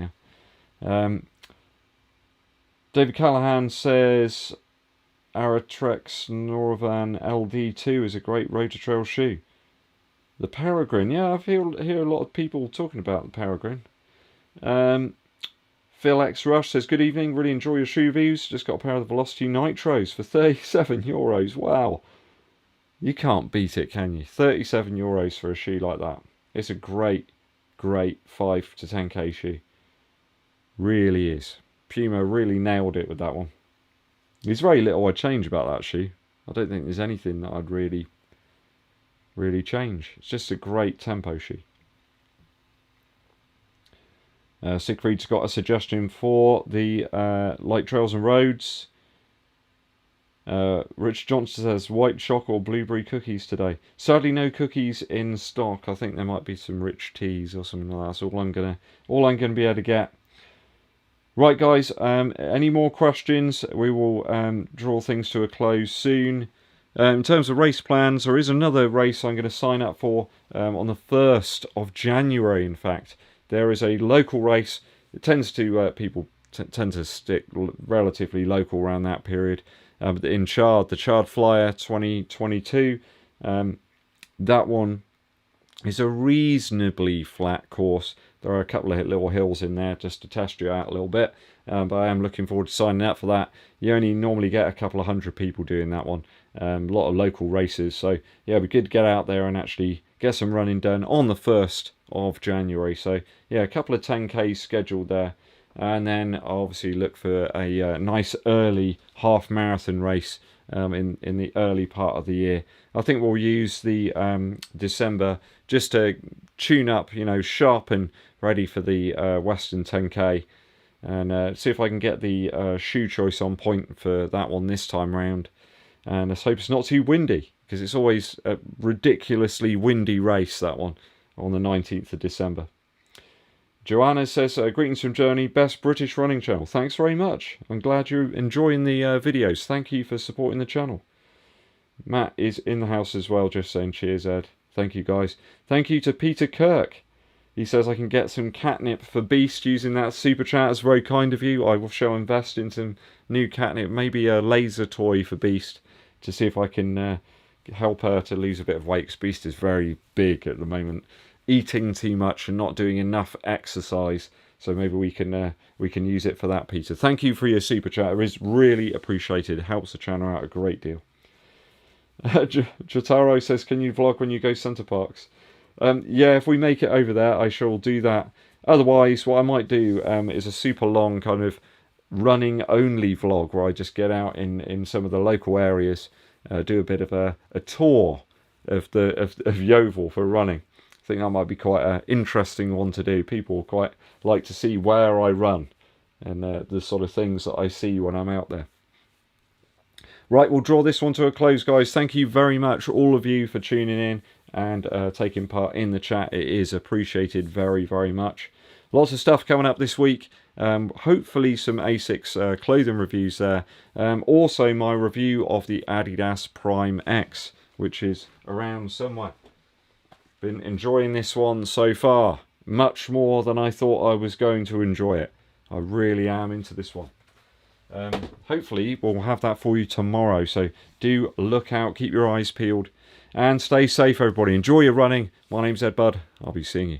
Speaker 1: now. David Callahan says, Aratrex Norvan LD2 is a great road to trail shoe. The Peregrine, yeah, I hear a lot of people talking about the Peregrine. Phil X Rush says, good evening, really enjoy your shoe reviews. Just got a pair of the Velocity Nitros for €37. Wow. You can't beat it, can you? €37 for a shoe like that. It's a great 5 to 10k shoe. Really is. Puma really nailed it with that one. There's very little I'd change about that shoe. I don't think there's anything that I'd really change. It's just a great tempo shoe. Siegfried's got a suggestion for the light trails and roads. Rich Johnson says, white chocolate or blueberry cookies today. Sadly, no cookies in stock. I think there might be some rich teas or something like that. That's all I'm gonna be able to get. Right, guys. Any more questions? We will draw things to a close soon. In terms of race plans, there is another race I'm going to sign up for on the 1st of January. In fact, there is a local race. It tends to people tend to stick relatively local around that period. In Chard, the Chard Flyer 2022, that one is a reasonably flat course. There are a couple of little hills in there just to test you out a little bit, but I am looking forward to signing up for that. You only normally get a couple of hundred people doing that one. A lot of local races, so yeah, we could get out there and actually get some running done on the 1st of January. So yeah, a couple of 10Ks scheduled there. And then obviously look for a nice early half marathon race in the early part of the year. I think we'll use the December just to tune up, sharp and ready for the Western 10K, and see if I can get the shoe choice on point for that one this time round. And let's hope it's not too windy, because it's always a ridiculously windy race, that one, on the 19th of December. Joanna says, greetings from Germany, best British running channel. Thanks very much. I'm glad you're enjoying the videos. Thank you for supporting the channel. Matt is in the house as well, just saying cheers, Ed. Thank you, guys. Thank you to Peter Kirk. He says I can get some catnip for Beast using that super chat. It's very kind of you. I shall invest in some new catnip, maybe a laser toy for Beast, to see if I can help her to lose a bit of weight, because Beast is very big at the moment, eating too much and not doing enough exercise. So maybe we can use it for that, Peter. Thank you for your super chat. It is really appreciated. It helps the channel out a great deal. Jotaro says, can you vlog when you go Center Parks? Yeah, if we make it over there, I shall do that. Otherwise, what I might do is a super long kind of running only vlog, where I just get out in some of the local areas, do a bit of a tour of Yeovil for running. I think that might be quite an interesting one to do. People quite like to see where I run and the sort of things that I see when I'm out there. Right, we'll draw this one to a close, guys. Thank you very much, all of you, for tuning in and taking part in the chat. It is appreciated very, very much. Lots of stuff coming up this week. Hopefully some ASICS clothing reviews there. Also my review of the Adidas Prime X, which is around somewhere. Been enjoying this one so far, much more than I thought I was going to enjoy it. I really am into this one. Hopefully we'll have that for you tomorrow, so do look out, keep your eyes peeled, and stay safe, everybody. Enjoy your running. My name's EDDBUD. I'll be seeing you.